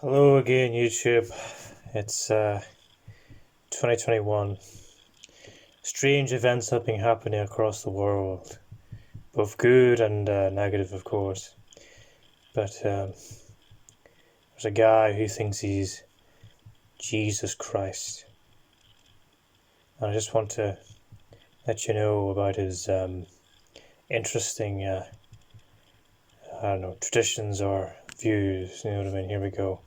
Hello again, YouTube. It's 2021. Strange events have been happening across the world, both good and negative, of course. But there's a guy who thinks he's Jesus Christ. And I just want to let you know about his interesting, I don't know, traditions or views. You know what I mean? Here we go.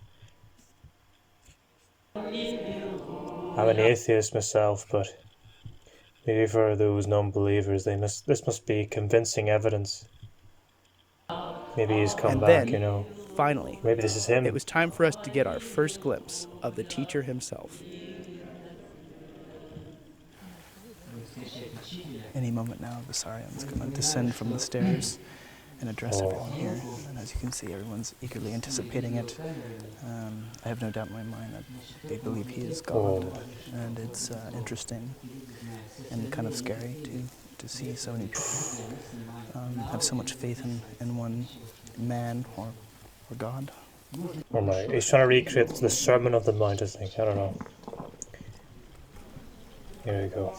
I'm an atheist myself, but maybe for those non-believers, this must be convincing evidence. Maybe he's come And back, then, finally, Maybe this is him. it was time for us to get our first glimpse of the teacher himself. Any moment now, Vissarion's going to descend from the stairs and address everyone here. And as you can see, everyone's eagerly anticipating it. I have no doubt in my mind that they believe he is God. And it's interesting and kind of scary to see so many people have so much faith in one man or God. Oh my, he's trying to recreate the Sermon of the Mount, I think. I don't know. Here we go.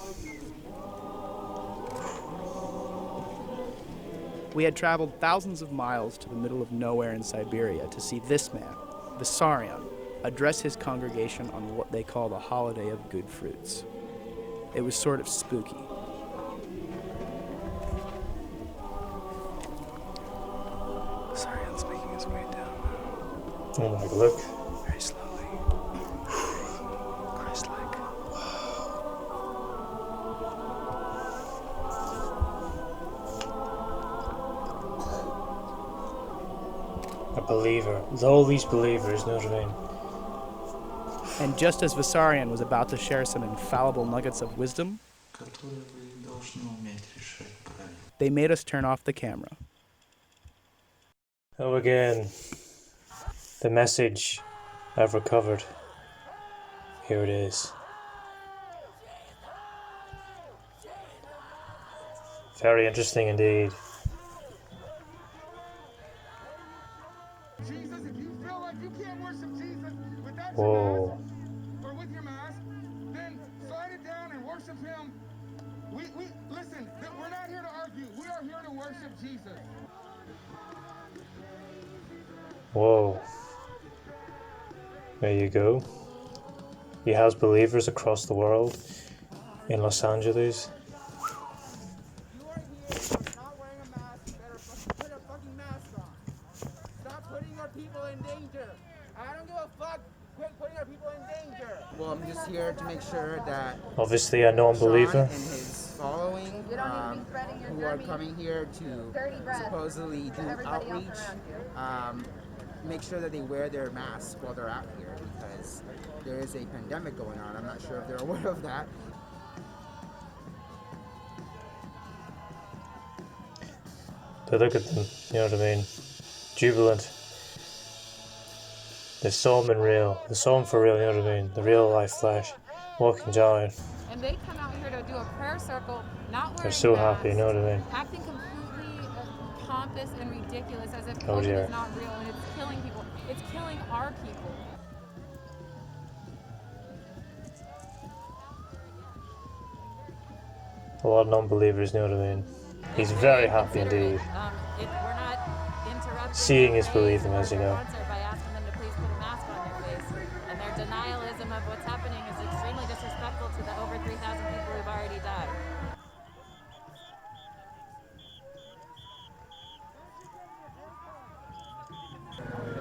We had traveled thousands of miles to the middle of nowhere in Siberia to see this man, Vissarion, address his congregation on what they call the holiday of good fruits. It was sort of spooky. Vissarion's making his way down now. Oh my, look. Very slowly. Christ-like. A believer. All these believers, know what I mean? And just as Vissarion was about to share some infallible nuggets of wisdom, they made us turn off the camera. Oh, again. The message I've recovered. Here it is. Very interesting indeed. Jesus, if you feel like you can't worship Jesus without Whoa. your mask or with your mask, then slide it down and worship him. We listen, we're not here to argue. We are here to worship Jesus. Whoa. There you go. He has believers across the world. In Los Angeles. You are here not wearing a mask. You better put a fucking mask on. Stop putting our people in danger. I don't give a fuck. Quit putting our people in danger. Well, I'm just here to make sure that Obviously a non-believer. Sean and his following, who are coming here to supposedly do outreach, make sure that they wear their masks while they're out here because there is a pandemic going on. I'm not sure if they're aware of that. But look at them, you know what I mean? Jubilant. They saw him in real. They saw him for real, you know what I mean? The real life Flash. Walking down. And they come out here to do a prayer circle, not wearing They're so masks, happy, you know what I mean? acting completely pompous and ridiculous as if Oh COVID dear. is not real and it's killing people. It's killing our people. A lot of non-believers, you know what I mean? He's very happy indeed. We're not interrupting Seeing is their believing, praise as you or their know. concert by asking them to please put a mask on their face. And their denialism of what's happening is extremely disrespectful to the over 3,000 people who've already died.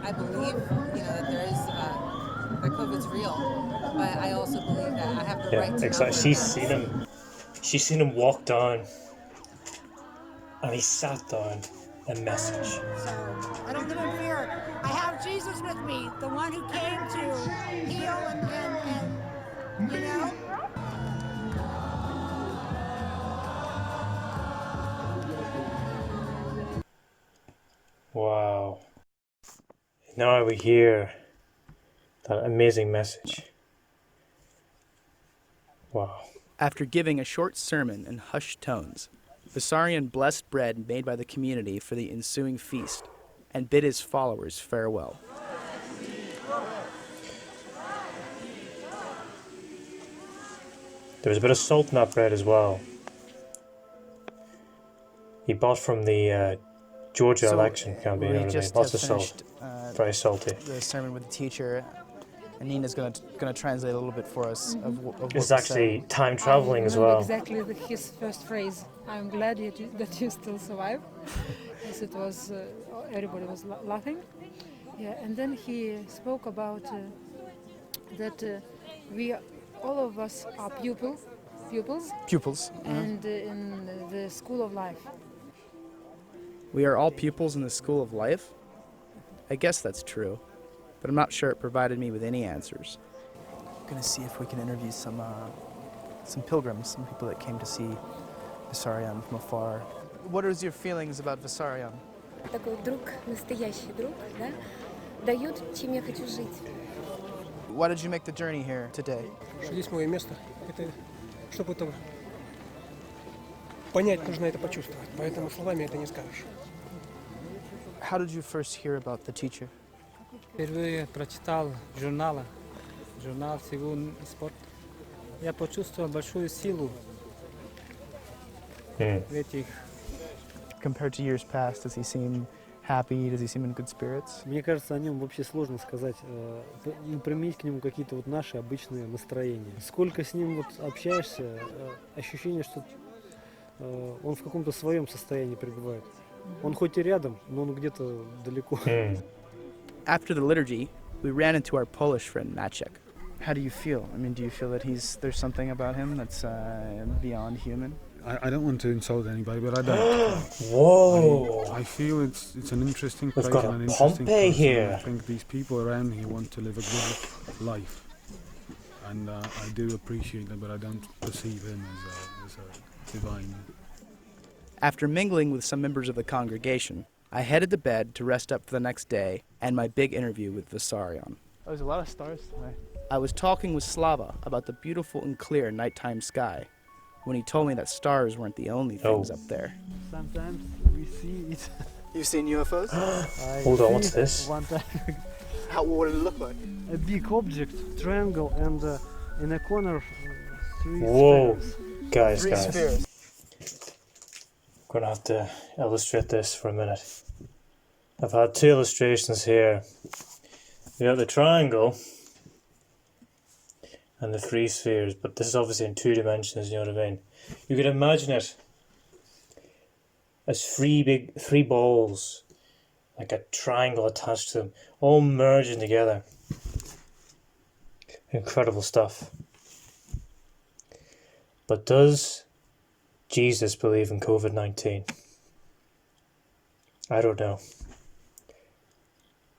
I believe, that there is that COVID's real, but I also believe that I have the right to exactly. not She's seen him. She's seen him walk down, and he sat down. A message. So I don't live in fear. I have Jesus with me, the one who came to heal and you know. Wow. Now we hear that amazing message. Wow. After giving a short sermon in hushed tones, Vissarion blessed bread made by the community for the ensuing feast and bid his followers farewell. There was a bit of salt in that bread as well. He bought from the Georgia So, election campaign. we You know what I mean? just Lots have of salt. finished Very salty. the sermon with the teacher, and Nina's gonna translate a little bit for us of what It's we actually said. time traveling as I remember well. exactly his first phrase. I'm glad that you still survive. As it was, everybody was laughing. Yeah, and then he spoke about that we, all of us, are pupils, Pupils. and in the school of life. We are all pupils in the school of life? I guess that's true, but I'm not sure it provided me with any answers. I'm gonna see if we can interview some pilgrims, some people that came to see Vissarion from afar. What is your feelings about Vissarion? Такой друг, настоящий друг, да, дает, чем я хочу жить. Why did you make the journey here today? Здесь мое место. Это, чтобы это понять, нужно это почувствовать. Поэтому словами это не скажешь. How did you first hear about the teacher? Впервые прочитал журнал «Сигун и спорт». Я почувствовал большую силу в этих. Compared to years past, does he seem happy? Does he seem in good spirits? Мне кажется, о нем вообще сложно сказать, и применить к нему какие-то вот наши обычные настроения. Сколько с ним вот общаешься, ощущение, что он в каком-то своем состоянии пребывает. Он хоть и рядом, но он где-то далеко. After the liturgy, we ran into our Polish friend Maciek. How do you feel? I mean, do you feel that there's something about him that's beyond human? I don't want to insult anybody, but I don't. Whoa! I feel it's an interesting We've place got and an a interesting Pompeii person. here. I think these people around here want to live a good life, and I do appreciate that, but I don't perceive him as a divine. After mingling with some members of the congregation, I headed to bed to rest up for the next day and my big interview with Vissarion. There's a lot of stars tonight. I was talking with Slava about the beautiful and clear nighttime sky when he told me that stars weren't the only things up there. Sometimes we see it. You've seen UFOs? Hold on, what's this? One time. What did it look like? A big object, triangle, and in a corner, three Whoa! spheres. Guys. spheres. I'm gonna have to illustrate this for a minute. I've had two illustrations here. You got the triangle and the three spheres, but this is obviously in 2 dimensions, you know what I mean? You could imagine it as three balls, like a triangle attached to them, all merging together. Incredible stuff. But does Jesus believe in COVID-19? I don't know.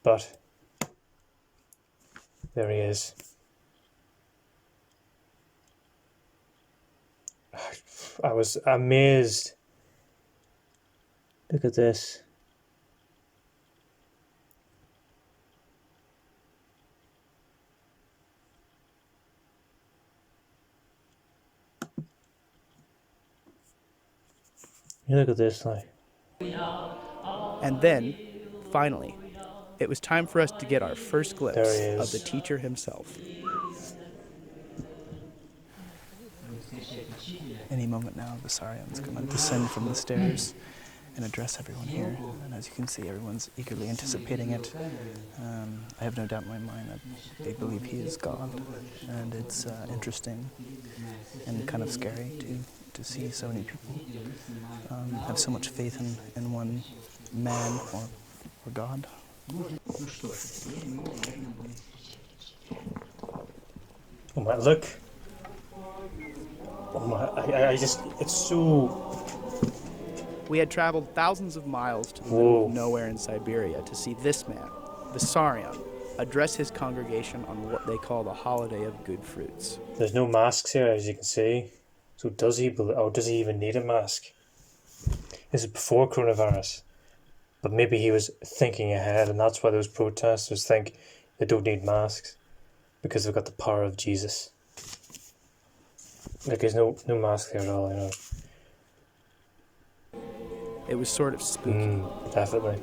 But there he is. I was amazed. Look at this. You look at this, like. And then, finally, it was time for us to get our first glimpse There he of the is. teacher himself. Any moment now, Vissarion's going to descend from the stairs and address everyone here. And as you can see, everyone's eagerly anticipating it. I have no doubt in my mind that they believe he is God. And it's interesting and kind of scary to see so many people have so much faith in one man or God. Oh my, look. Oh my, I just, it's so... We had traveled thousands of miles to the Whoa. middle of nowhere in Siberia to see this man, Vissarion, address his congregation on what they call the holiday of good fruits. There's no masks here, as you can see. So does he even need a mask? This is before coronavirus. But maybe he was thinking ahead, and that's why those protesters think they don't need masks. Because they've got the power of Jesus. Like, there's no mask there at all, you know. It was sort of spooky. Definitely.